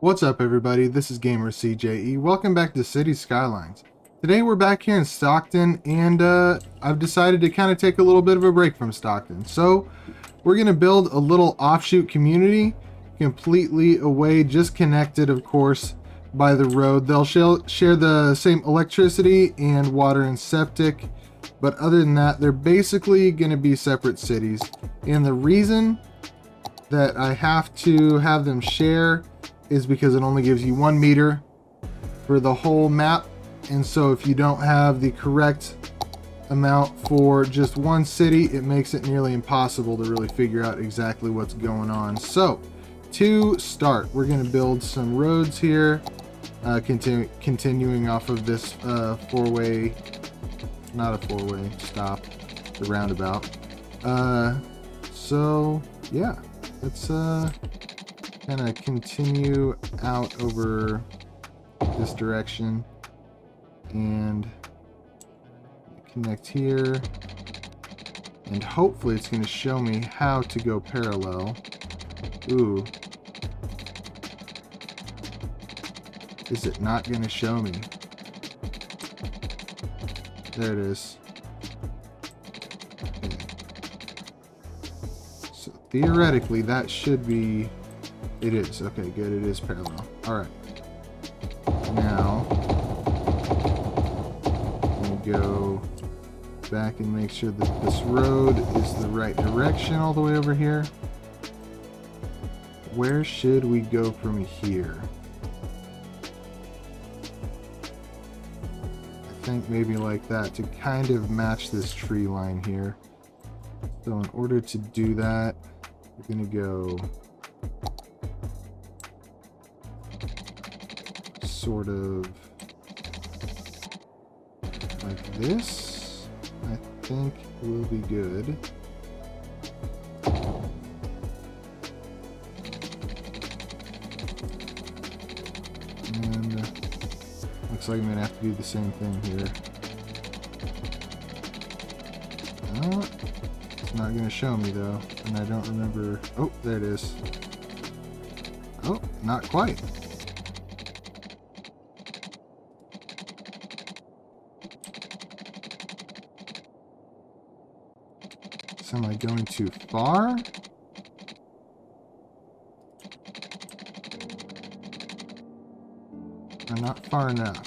What's up, everybody? This is Gamer CJE. Welcome back to Cities Skylines. Today we're back here in Stockton, and I've decided to kind of take a little bit of a break from Stockton. So we're going to build a little offshoot community completely away, just connected, of course, by the road. They'll share the same electricity and water and septic, but other than that, they're basically going to be separate cities. And the reason that I have to have them share is because it only gives you 1 meter for the whole map, and so if you don't have the correct amount for just one city, it makes it nearly impossible to really figure out exactly what's going on. So to start, we're going to build some roads here, continuing off of this four-way, not a four-way, stop, the roundabout. So yeah, let's kind of continue out over this direction and connect here, and hopefully it's going to show me how to go parallel. Ooh, is it not going to show me? There it is. Okay. So theoretically that should be, it is. Okay, good. It is parallel. All right. Now, I'm going to go back and make sure that this road is the right direction all the way over here. Where should we go from here? I think maybe like that to kind of match this tree line here. So in order to do that, we're going to go sort of like this. I think will be good. And looks like I'm gonna have to do the same thing here. It's not gonna show me though, and I don't remember. Oh, there it is. Oh, not quite. Am I going too far? Or not far enough?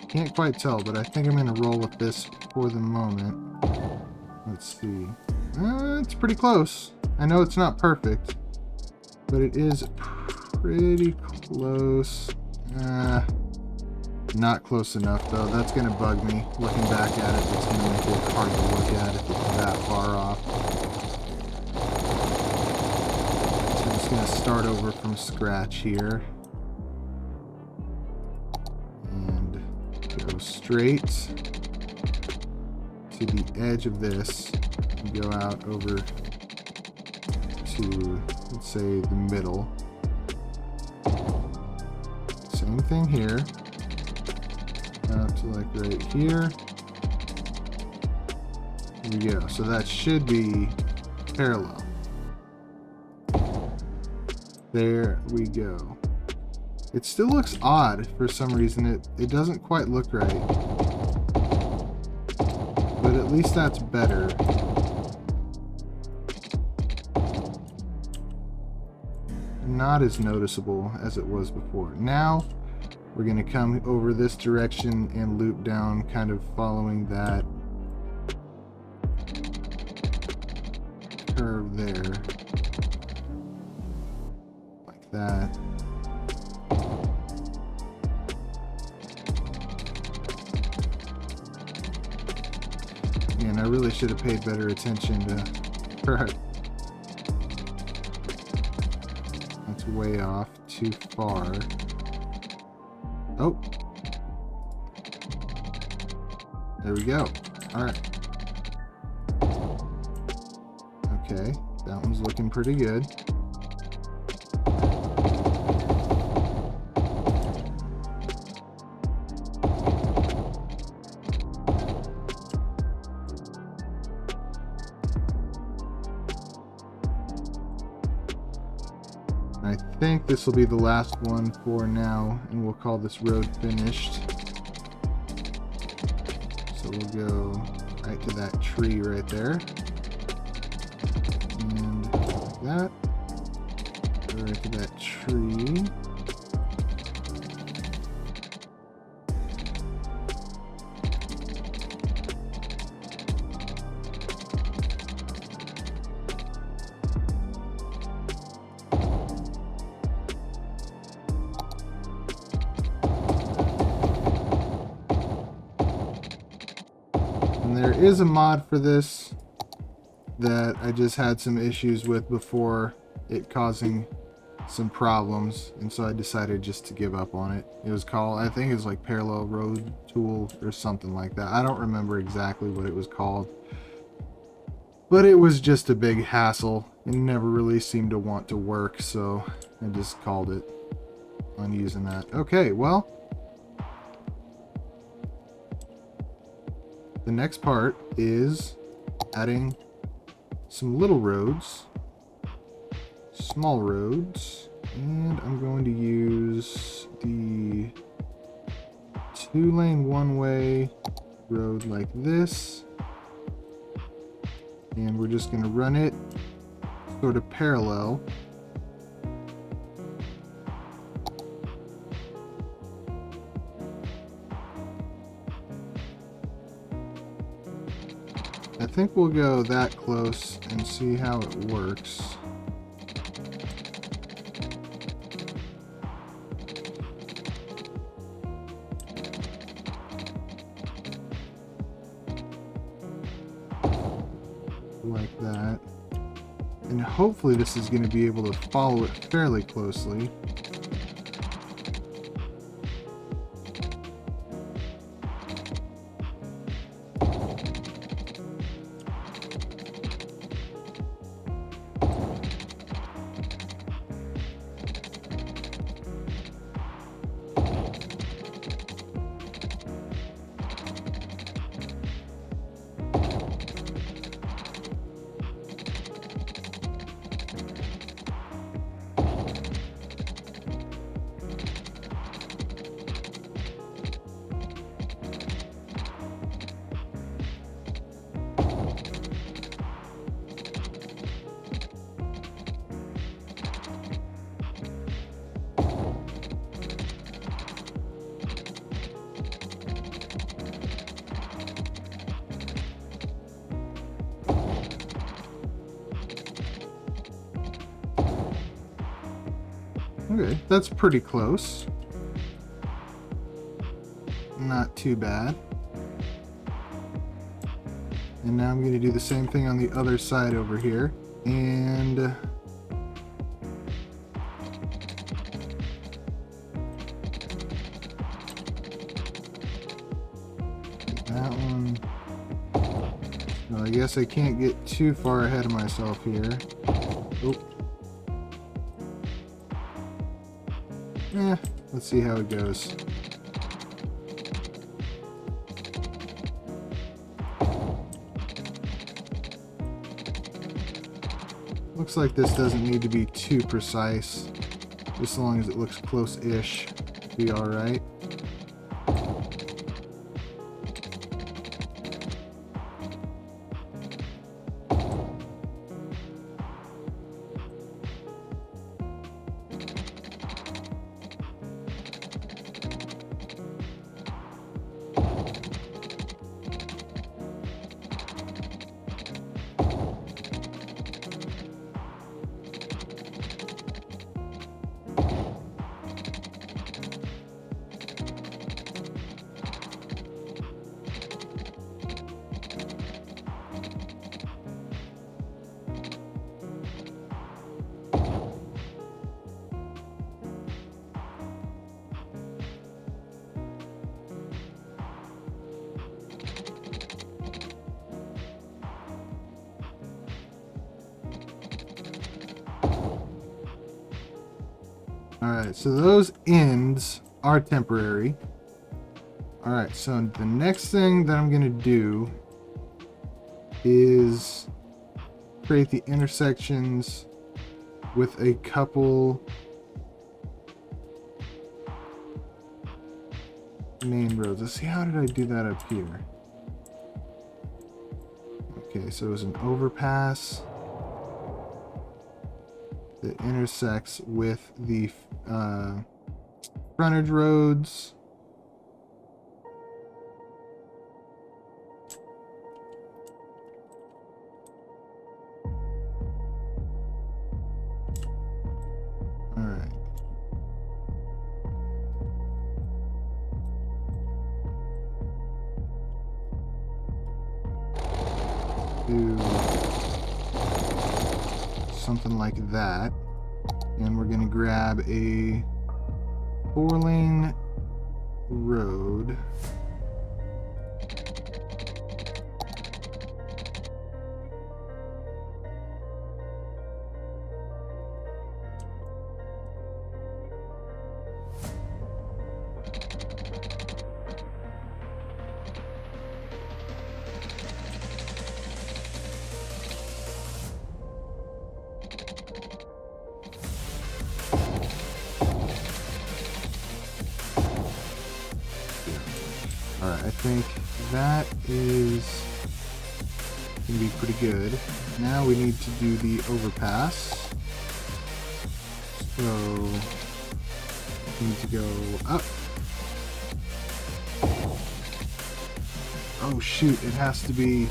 Can't quite tell, but I think I'm going to roll with this for the moment. Let's see. It's pretty close. I know it's not perfect, but it is pretty close. Not close enough though. That's gonna bug me. Looking back at it, it's gonna make it hard to look at if it's that far off. So I'm just gonna start over from scratch here. And go straight to the edge of this. And go out over to, let's say, the middle. Same thing here. Up to like right here. Here we go. So that should be parallel. There we go. It still looks odd for some reason. It doesn't quite look right. But at least that's better. Not as noticeable as it was before. Now we're going to come over this direction and loop down, kind of following that curve there. Like that. And I really should have paid better attention to... Right. That's way off, too far. Oh, there we go. All right. Okay, that one's looking pretty good. I think this will be the last one for now, and we'll call this road finished. So we'll go right to that tree right there. And like that. Go right to that tree. And there is a mod for this that I just had some issues with before, it causing some problems, and so I decided just to give up on it. It was called, I think it was like Parallel Road Tool or something like that. I don't remember exactly what it was called, but it was just a big hassle and never really seemed to want to work, so I just called it on using that. Okay, well, the next part is adding some little roads, small roads, and I'm going to use the 2-lane one-way road like this, and we're just going to run it sort of parallel. I think we'll go that close and see how it works. Like that. And hopefully this is going to be able to follow it fairly closely. Okay, that's pretty close. Not too bad. And now I'm going to do the same thing on the other side over here. And that one. Well, I guess I can't get too far ahead of myself here. Oh. Let's see how it goes. Looks like this doesn't need to be too precise. Just as long as it looks close-ish, be alright. Alright, so those ends are temporary. Alright, so the next thing that I'm going to do is create the intersections with a couple main roads. Let's see, how did I do that up here? Okay, so it was an overpass that intersects with the frontage roads. All right. Do something like that. And we're going to grab a 4-lane road. Alright, I think that is going to be pretty good. Now we need to do the overpass. So, we need to go up. Oh shoot, it has to be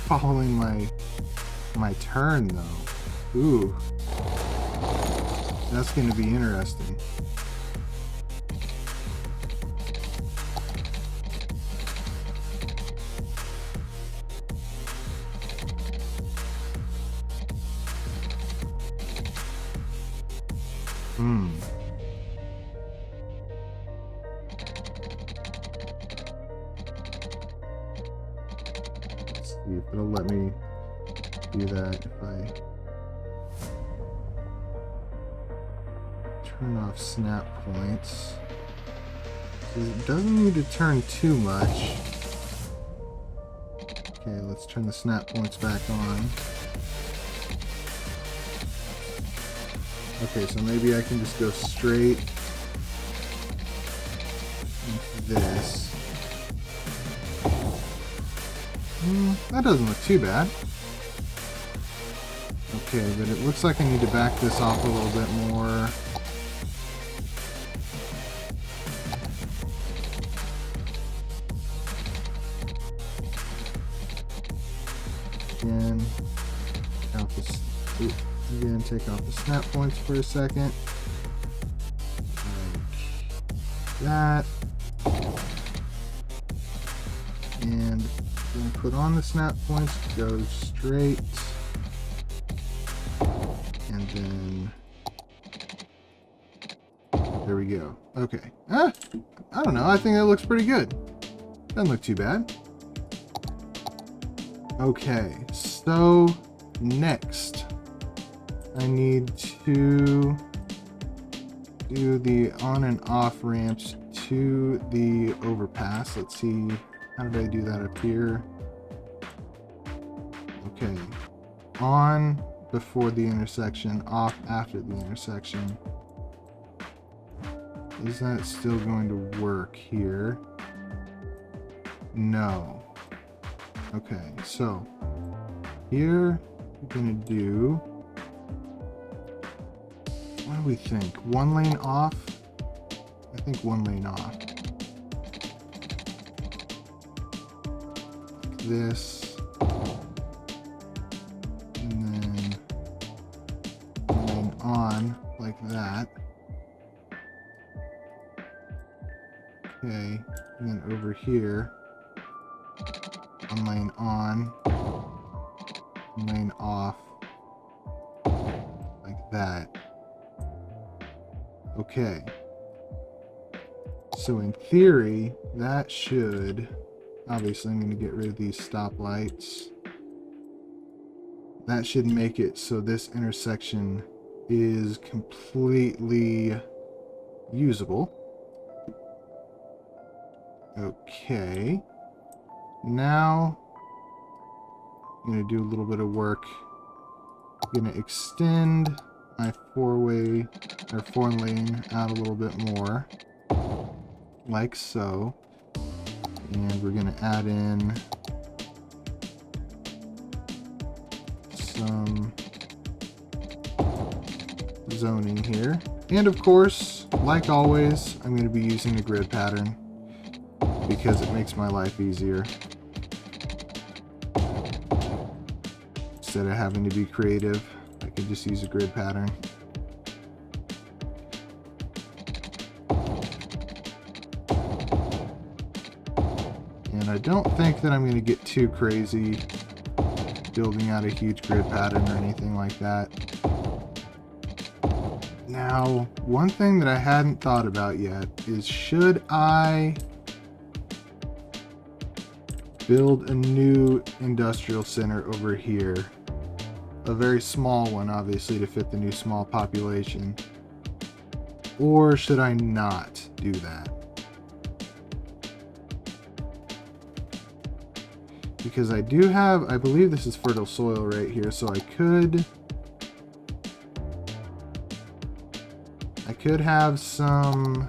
following my turn though. Ooh. That's going to be interesting. Let's see if it'll let me do that if I turn off snap points. So it doesn't need to turn too much. Okay, let's turn the snap points back on. Okay, so maybe I can just go straight into this. That doesn't look too bad. Okay, but it looks like I need to back this off a little bit more. Again, take off the snap points for a second. Like that. And then put on the snap points, go straight. And then there we go. Okay. I don't know. I think that looks pretty good. Doesn't look too bad. Okay, so next I need to do the on and off ramps to the overpass. Let's see, how did I do that up here? Okay, on before the intersection, off after the intersection. Is that still going to work here? No. Okay, so here we're gonna do, what do we think? 1 lane off? I think 1 lane off. Like this. And then 1 lane on, like that. Okay, and then over here, 1 lane on, 1 lane off, like that. Okay. So in theory, that should, obviously I'm going to get rid of these stoplights. That should make it so this intersection is completely usable. Okay. Now, I'm going to do a little bit of work I'm gonna extend my four-way or four lane out a little bit more, like so. And we're gonna add in some zoning here. And of course, like always, I'm going to be using a grid pattern because it makes my life easier. Instead of having to be creative, I can just use a grid pattern. And I don't think that I'm going to get too crazy building out a huge grid pattern or anything like that. Now, one thing that I hadn't thought about yet is, should I build a new industrial center over here? A very small one, obviously, to fit the new small population. Or should I not do that? Because I do have, I believe this is fertile soil right here, so I could have some,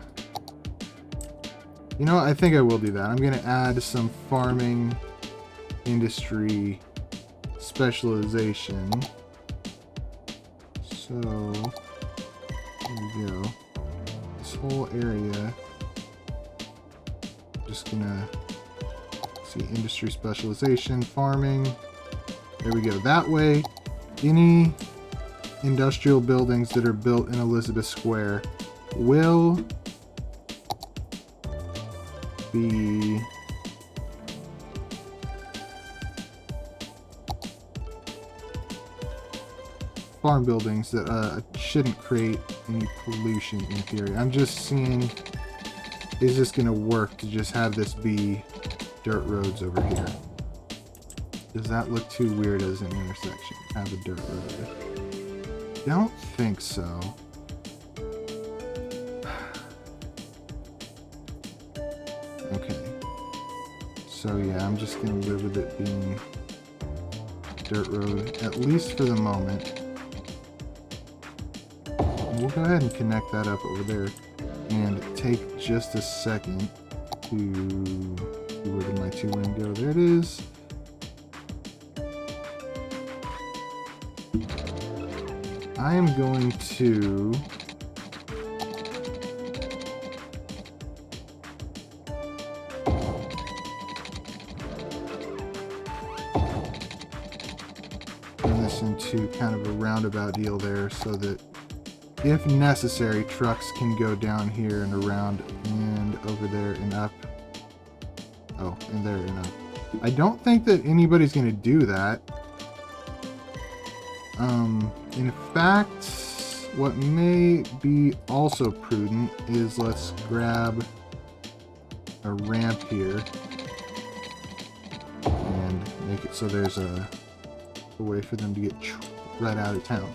you know, I think I will do that. I'm going to add some farming industry specialization. So, there we go. This whole area, just gonna see industry specialization, farming. There we go. That way, any industrial buildings that are built in Elizabeth Square will be farm buildings that shouldn't create any pollution in theory. I'm just seeing, is this going to work to just have this be dirt roads over here? Does that look too weird as an intersection? Have a dirt road? Don't think so. Okay. So yeah, I'm just gonna live with it being dirt road, at least for the moment. And we'll go ahead and connect that up over there and take just a second to, where did my two lane go? There it is. I am going to turn this into kind of a roundabout deal there, so that if necessary, trucks can go down here and around and over there and up. Oh, and there and up. I don't think that anybody's going to do that. In fact, what may be also prudent is, let's grab a ramp here and make it so there's a way for them to get right out of town.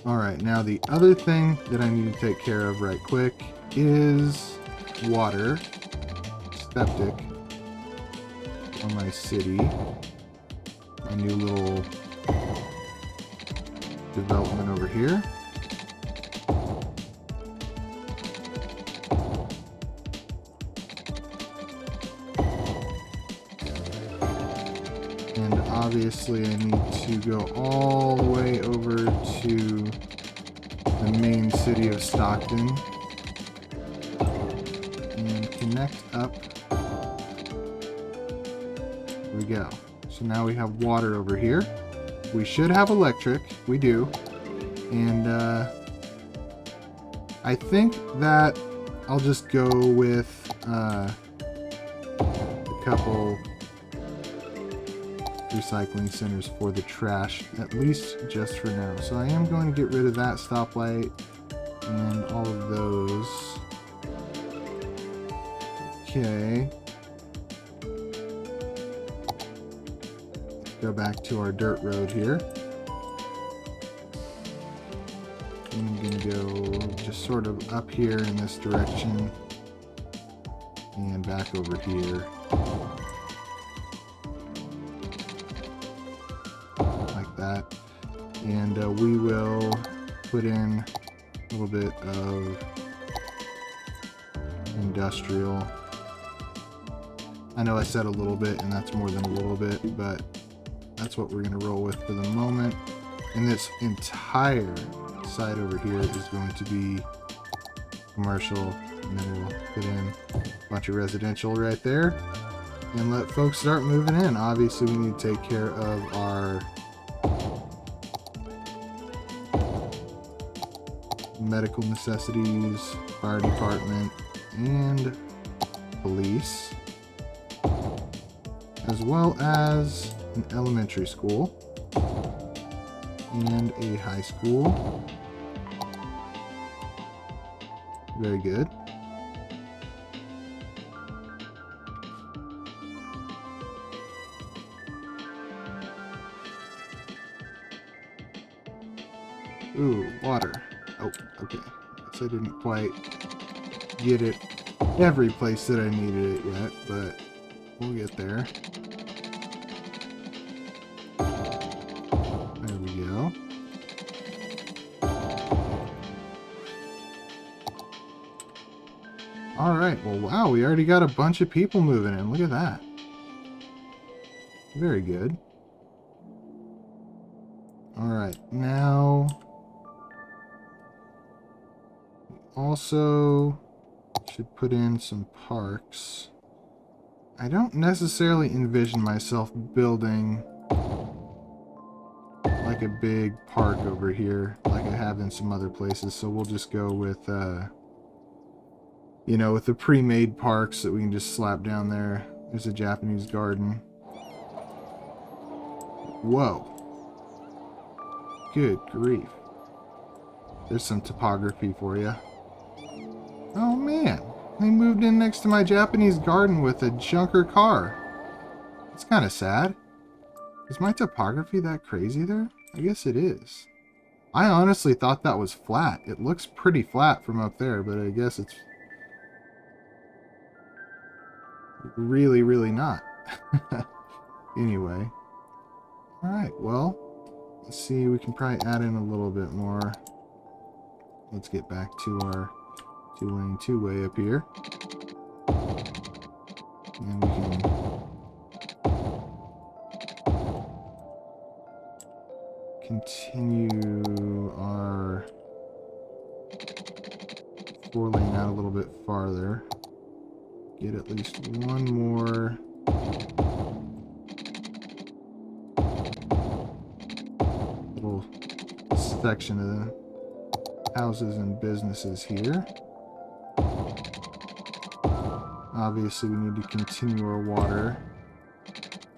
Alright, now the other thing that I need to take care of right quick is water, septic on my city, my new little development over here. And obviously I need to go all the way over to the main city of Stockton and connect up. There we go. So now we have water over here. We should have electric. We do. And I think that I'll just go with a couple recycling centers for the trash, at least just for now. So I am going to get rid of that stoplight and all of those. Okay. Go back to our dirt road here. I'm going to go just sort of up here in this direction and back over here. Like that. And we will put in a little bit of industrial. I know I said a little bit, and that's more than a little bit, but that's what we're going to roll with for the moment. And this entire side over here is going to be commercial, and then we'll put in a bunch of residential right there and let folks start moving in. Obviously, we need to take care of our medical necessities, fire department, and police, as well as an elementary school and a high school. Very good. Ooh, water. Oh, okay. Guess I didn't quite get it every place that I needed it yet, but we'll get there. There we go. Alright, well, wow, we already got a bunch of people moving in. Look at that. Very good. Alright, now also should put in some parks. I don't necessarily envision myself building like a big park over here like I have in some other places, so we'll just go with you know, with the pre-made parks that we can just slap down there. There's a Japanese garden. Whoa. Good grief. There's some topography for you. Oh man, they moved in next to my Japanese garden with a junker car. It's kind of sad. Is my topography that crazy there? I guess it is. I honestly thought that was flat. It looks pretty flat from up there, but I guess it's really, really not. Anyway. Alright, well, let's see. We can probably add in a little bit more. Let's get back to our two-lane two-way up here. And we can continue our four-lane out a little bit farther. Get at least one more little section of the houses and businesses here. Obviously, we need to continue our water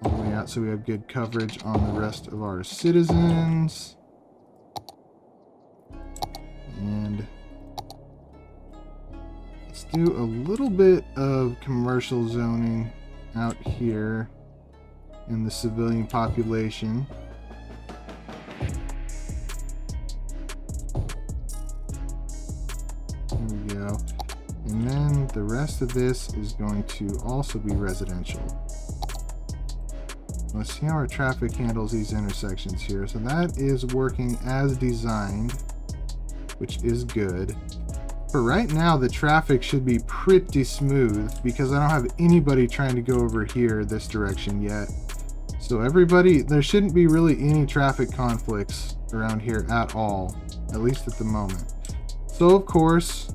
all the way out so we have good coverage on the rest of our citizens. And let's do a little bit of commercial zoning out here in the civilian population. There we go. And then the rest of this is going to also be residential. Let's see how our traffic handles these intersections here. So that is working as designed, which is good. For right now, the traffic should be pretty smooth because I don't have anybody trying to go over here this direction yet. So everybody, there shouldn't be really any traffic conflicts around here at all, at least at the moment. So of course,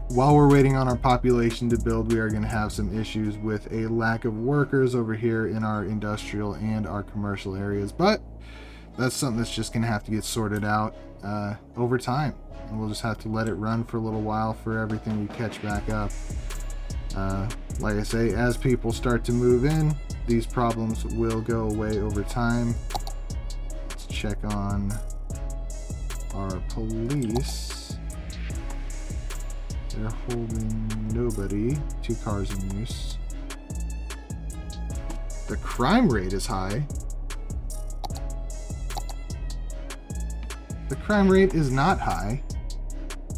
while we're waiting on our population to build, we are going to have some issues with a lack of workers over here in our industrial and our commercial areas. But that's something that's just going to have to get sorted out over time. And we'll just have to let it run for a little while for everything to catch back up. Like I say, as people start to move in, these problems will go away over time. Let's check on our police. They're holding nobody. 2 cars in use. The crime rate is high. The crime rate is not high.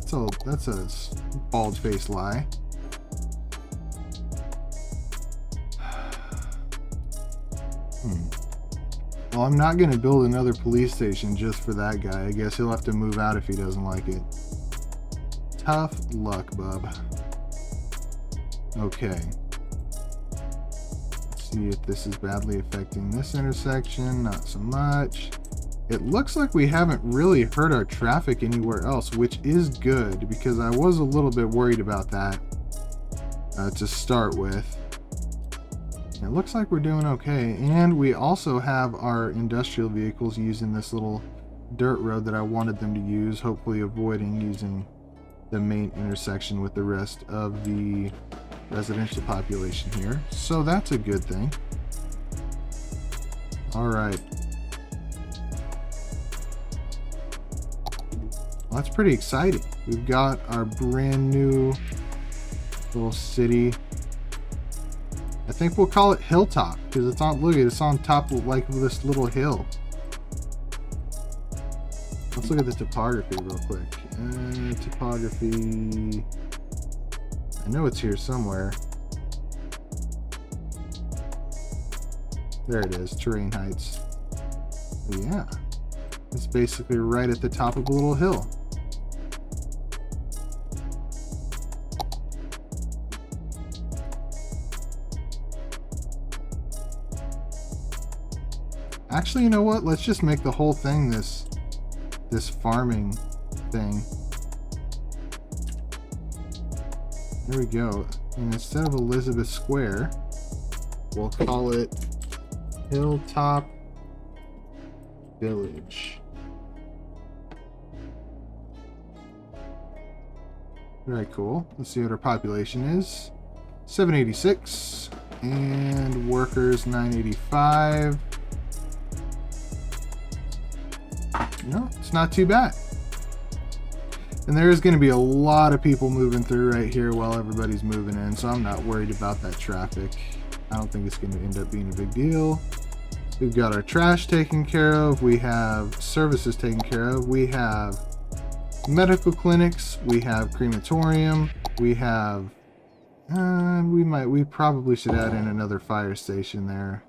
So that's a bald-faced lie. Well, I'm not going to build another police station just for that guy. I guess he'll have to move out if he doesn't like it. Tough luck, bub. Okay. Let's see if this is badly affecting this intersection. Not so much. It looks like we haven't really hurt our traffic anywhere else, which is good because I was a little bit worried about that to start with. It looks like we're doing okay, and we also have our industrial vehicles using this little dirt road that I wanted them to use, hopefully avoiding using the main intersection with the rest of the residential population here. So that's a good thing. All right. Well, that's pretty exciting. We've got our brand new little city. I think we'll call it Hilltop because it's on, look at it, it's on top of like this little hill. Let's look at the topography real quick. Topography. I know it's here somewhere. There it is, terrain heights. But yeah, it's basically right at the top of a little hill. Actually, you know what? Let's just make the whole thing this farming thing. There we go. And instead of Elizabeth Square, we'll call it Hilltop Village. Very cool. Let's see what our population is. 786 and workers 985. No, it's not too bad. And there is going to be a lot of people moving through right here while everybody's moving in, so I'm not worried about that traffic. I don't think it's going to end up being a big deal. We've got our trash taken care of. We have services taken care of. We have medical clinics. We have crematorium. We have... we probably should add in another fire station there.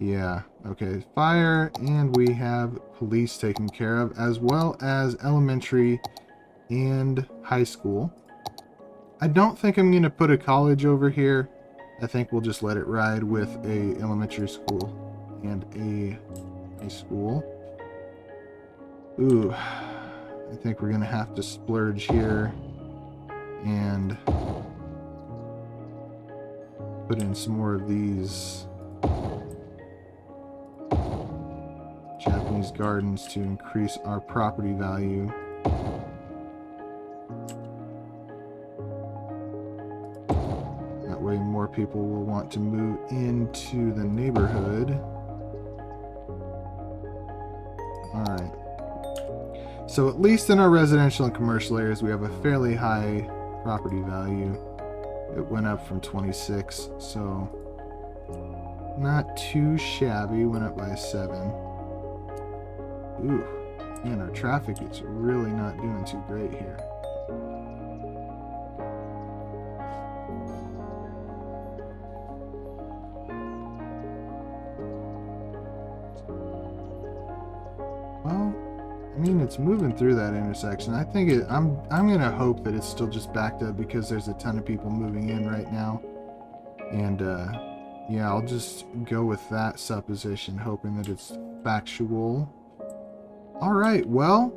Yeah, okay, fire, and we have police taken care of, as well as elementary and high school. I don't think I'm going to put a college over here. I think we'll just let it ride with a elementary school and a high school. Ooh, I think we're going to have to splurge here and put in some more of these Japanese gardens to increase our property value. That way more people will want to move into the neighborhood. Alright. So at least in our residential and commercial areas we have a fairly high property value. It went up from 26, so not too shabby. Went up by 7. Ooh, man, our traffic is really not doing too great here. Well, I mean, it's moving through that intersection. I think I'm gonna hope that it's still just backed up because there's a ton of people moving in right now. And yeah, I'll just go with that supposition, hoping that it's factual. Alright, well,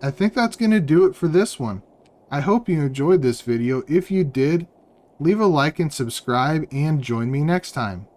I think that's going to do it for this one. I hope you enjoyed this video. If you did, leave a like and subscribe and join me next time.